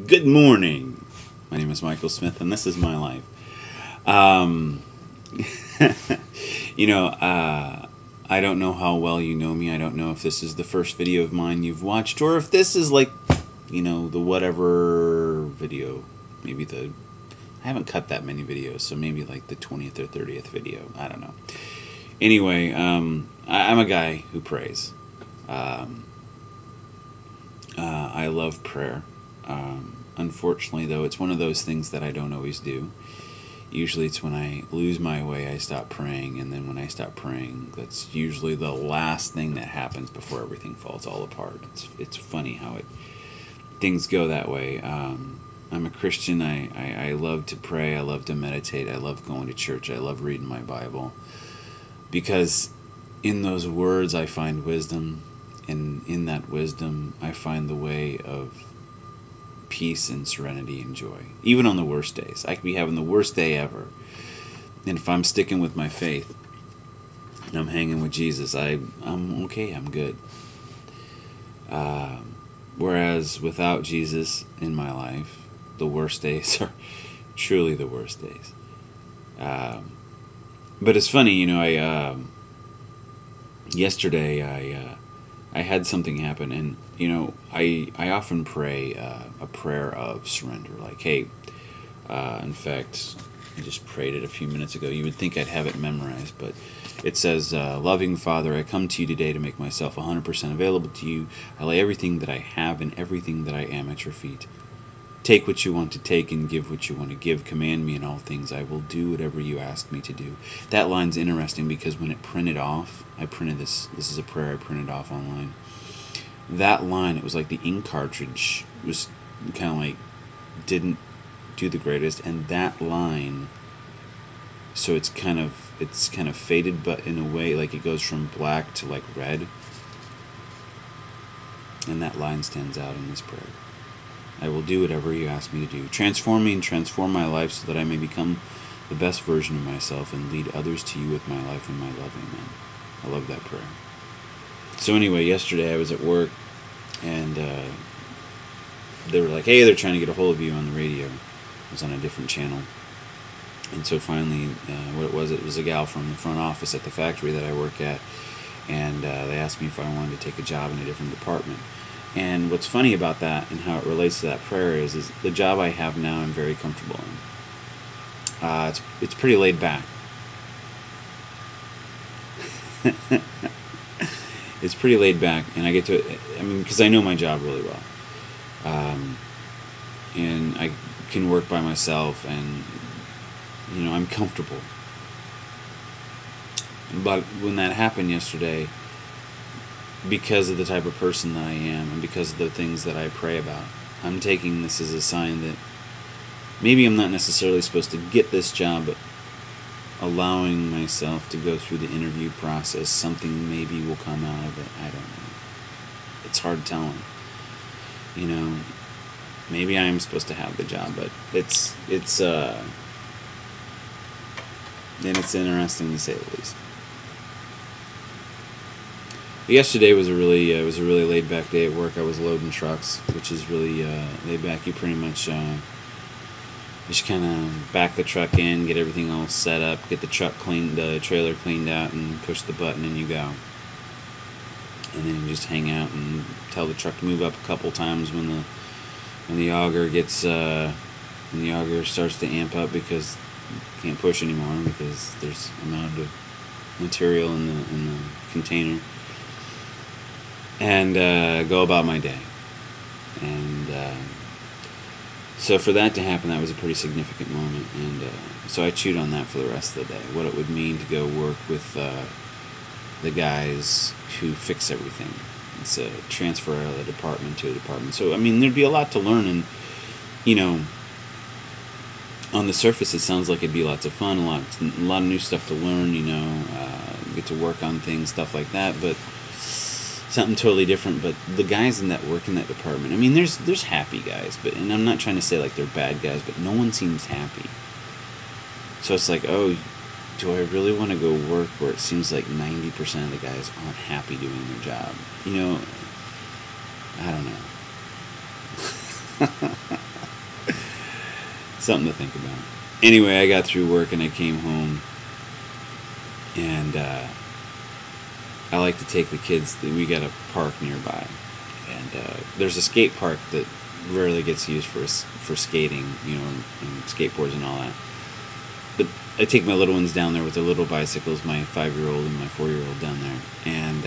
Good morning. My name is Michael Smith, and this is my life. Um, I don't know how well you know me. I don't know if this is the first video of mine you've watched, or if this is like, the whatever video. I haven't cut that many videos, so maybe like the 20th or 30th video. I don't know. Anyway, I'm a guy who prays. I love prayer. Unfortunately, though, it's one of those things that I don't always do. Usually it's when I lose my way, I stop praying, and then when I stop praying, that's usually the last thing that happens before everything falls all apart. It's funny how things go that way. I'm a Christian. I love to pray. I love to meditate. I love going to church. I love reading my Bible, because in those words I find wisdom, and in that wisdom I find the way of peace and serenity and joy. Even on the worst days. I could be having the worst day ever, and if I'm sticking with my faith and I'm hanging with Jesus, I'm okay, I'm good. Whereas without Jesus in my life, the worst days are truly the worst days. But it's funny, yesterday I had something happen, and I often pray a prayer of surrender, like, hey, in fact, I just prayed it a few minutes ago. You would think I'd have it memorized, but it says, loving Father, I come to you today to make myself 100% available to you. I lay everything that I have and everything that I am at your feet. Take what you want to take and give what you want to give. Command me in all things. I will do whatever you ask me to do. That line's interesting because when it printed off, I printed this. This is a prayer I printed off online. That line, it was like the ink cartridge was kind of like didn't do the greatest, and that line, so it's kind of faded, but in a way like it goes from black to like red, and that line stands out in this prayer. I will do whatever you ask me to do. Transform me and transform my life so that I may become the best version of myself and lead others to you with my life and my love. Amen. I love that prayer. So anyway, yesterday I was at work, and they were like, hey, they're trying to get a hold of you on the radio. It was on a different channel. And so finally, what it was a gal from the front office at the factory that I work at, and they asked me if I wanted to take a job in a different department. And what's funny about that and how it relates to that prayer is the job I have now I'm very comfortable in. It's pretty laid back. It's pretty laid back, and I get to, because I know my job really well. And I can work by myself, and, I'm comfortable. But when that happened yesterday, because of the type of person that I am and because of the things that I pray about, I'm taking this as a sign that maybe I'm not necessarily supposed to get this job, but allowing myself to go through the interview process, something maybe will come out of it. I don't know. It's hard telling. Maybe I am supposed to have the job, but it's interesting to say the least. Yesterday was a really laid back day at work. I was loading trucks, which is really laid back. You pretty much just kind of back the truck in, get everything all set up, get the trailer cleaned out, and push the button, and you go. And then you just hang out and tell the truck to move up a couple times when the auger starts to amp up, because you can't push anymore because there's amount of material in the container. And go about my day. And so for that to happen, that was a pretty significant moment. And so I chewed on that for the rest of the day, what it would mean to go work with the guys who fix everything. It's a transfer out of the department to a department. So, there'd be a lot to learn, and, on the surface it sounds like it'd be lots of fun, a lot of new stuff to learn, get to work on things, stuff like that, but something totally different. But the guys that work in that department, there's happy guys, and I'm not trying to say like they're bad guys, but no one seems happy. So it's like, oh, do I really want to go work where it seems like 90% of the guys aren't happy doing their job? I don't know. Something to think about. Anyway, I got through work and I came home, and I like to take the kids. We got a park nearby, and there's a skate park that rarely gets used for skating, and skateboards and all that. But I take my little ones down there with their little bicycles, my 5-year-old and my 4-year-old down there, and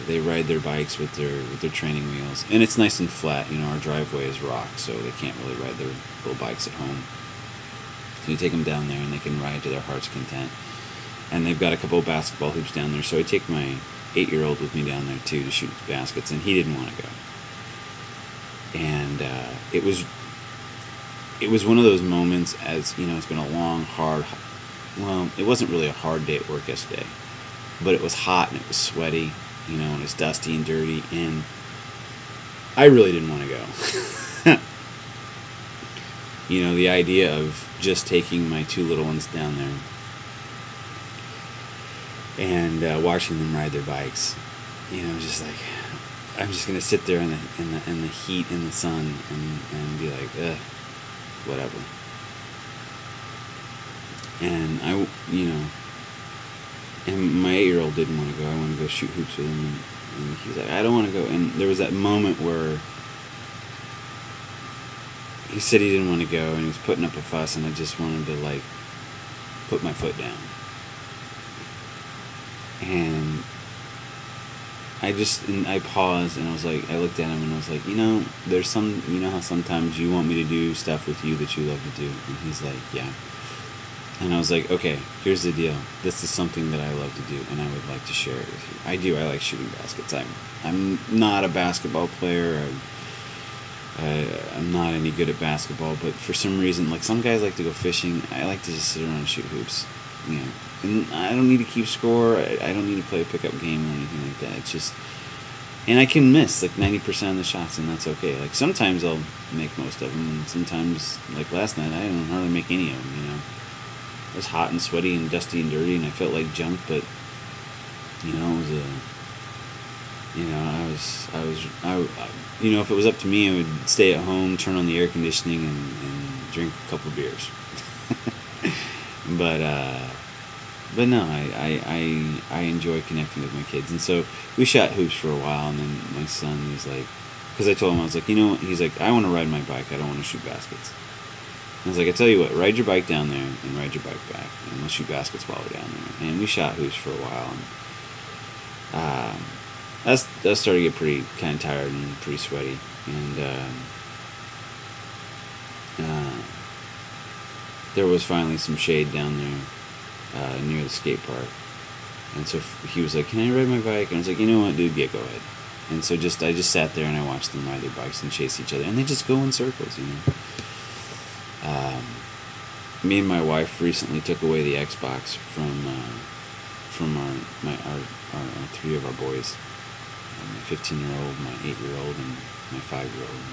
they ride their bikes with their training wheels, and it's nice and flat. Our driveway is rock, so they can't really ride their little bikes at home. So you take them down there, and they can ride to their heart's content. And they've got a couple of basketball hoops down there, so I take my 8-year-old with me down there too to shoot baskets, and he didn't want to go. And it was one of those moments, as it's been a long, hard. Well, it wasn't really a hard day at work yesterday, but it was hot and it was sweaty, and it was dusty and dirty, and I really didn't want to go. The idea of just taking my 2 little ones down there and watching them ride their bikes, just like, I'm just gonna sit there in the heat in the sun and be like, whatever. And and my 8-year-old didn't want to go. I want to go shoot hoops with him, and he was like, I don't want to go. And there was that moment where he said he didn't want to go, and he was putting up a fuss, and I just wanted to put my foot down. And I paused, and I looked at him, and I was like, there's how sometimes you want me to do stuff with you that you love to do, and he's like, yeah. And I was like, okay, here's the deal. This is something that I love to do, and I would like to share it with you. I do. I like shooting baskets. I'm not a basketball player. I'm not any good at basketball, but for some reason, some guys like to go fishing. I like to just sit around and shoot hoops. And I don't need to keep score. I don't need to play a pickup game or anything like that. It's just, and I can miss 90% of the shots, and that's okay. Sometimes I'll make most of them, and sometimes, last night, I don't hardly make any of them. It was hot and sweaty and dusty and dirty, and I felt like junk, but it was if it was up to me, I would stay at home, turn on the air conditioning, and drink a couple of beers. But no, I enjoy connecting with my kids, and so we shot hoops for a while, and then my son was like, because I told him, I was like, he's like, I want to ride my bike, I don't want to shoot baskets. And I was like, I tell you what, ride your bike down there and ride your bike back, and we'll shoot baskets while we're down there. And we shot hoops for a while, and that started to get pretty kind of tired and pretty sweaty, and there was finally some shade down there near the skate park, and so he was like, can I ride my bike? And I was like, you know what, dude, yeah, go ahead. And so I just sat there and I watched them ride their bikes and chase each other, and they just go in circles, Me and my wife recently took away the Xbox from our 3 of our boys, my 15-year-old, my 8-year-old, and my 5-year-old,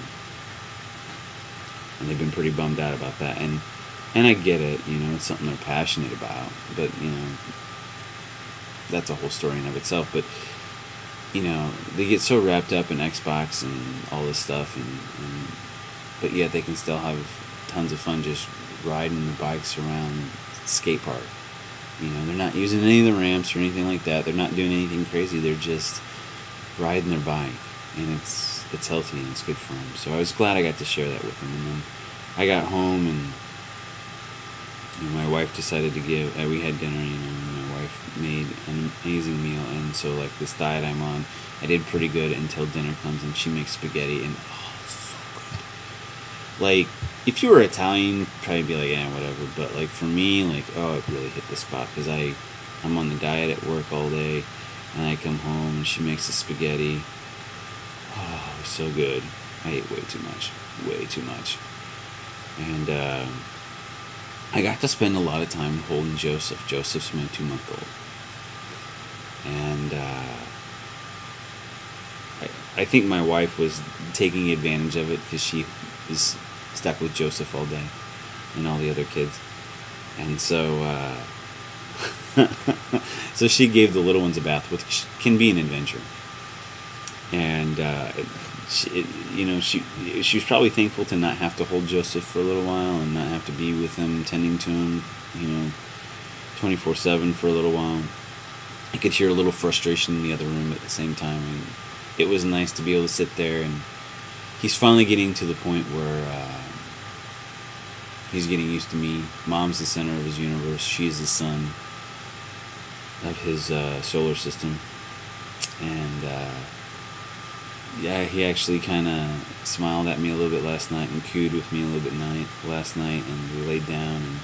and they've been pretty bummed out about that. And I get it, it's something they're passionate about, but that's a whole story in of itself. But they get so wrapped up in Xbox and all this stuff, but yet they can still have tons of fun just riding the bikes around the skate park. They're not using any of the ramps or anything like that. They're not doing anything crazy. They're just riding their bike, and it's healthy and it's good for them. So I was glad I got to share that with them. And then I got home, and my wife decided to we had dinner, and my wife made an amazing meal. And so this diet I'm on, I did pretty good until dinner comes, and she makes spaghetti, and it's so good. If you were Italian, you'd probably be like, yeah, whatever. But for me, it really hit the spot, because I'm on the diet at work all day, and I come home and she makes the spaghetti. Oh, it was so good. I ate way too much. And I got to spend a lot of time holding Joseph. Joseph's my 2-month-old. And I think my wife was taking advantage of it, because she is stuck with Joseph all day and all the other kids. And so so she gave the little ones a bath, which can be an adventure. And she was probably thankful to not have to hold Joseph for a little while and not have to be with him, tending to him, 24/7 for a little while. I could hear a little frustration in the other room at the same time, and it was nice to be able to sit there. And he's finally getting to the point where he's getting used to me. Mom's the center of his universe. She's the sun of his solar system. And yeah, he actually kind of smiled at me a little bit last night and cooed with me a little bit last night, and we laid down, and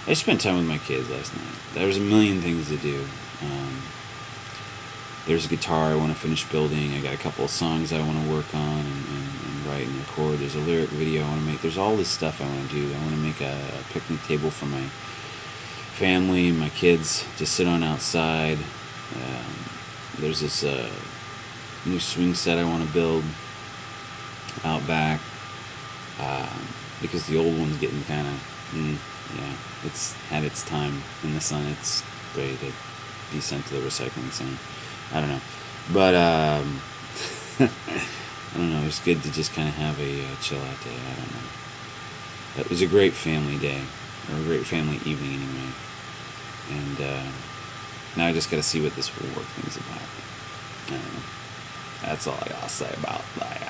I spent time with my kids last night. There was a million things to do. There's a guitar I want to finish building. I got a couple of songs I want to work on and write and record. There's a lyric video I want to make. There's all this stuff I want to do. I want to make a picnic table for my family and my kids to sit on outside. There's this new swing set I want to build out back, because the old one's getting kind of, it's had its time in the sun. It's ready to be sent to the recycling center. I don't know, but I don't know. It's good to just kind of have a chill out day. I don't know. It was a great family day, or a great family evening anyway. And now I just got to see what this work thing's about. I don't know. That's all I gotta say about that.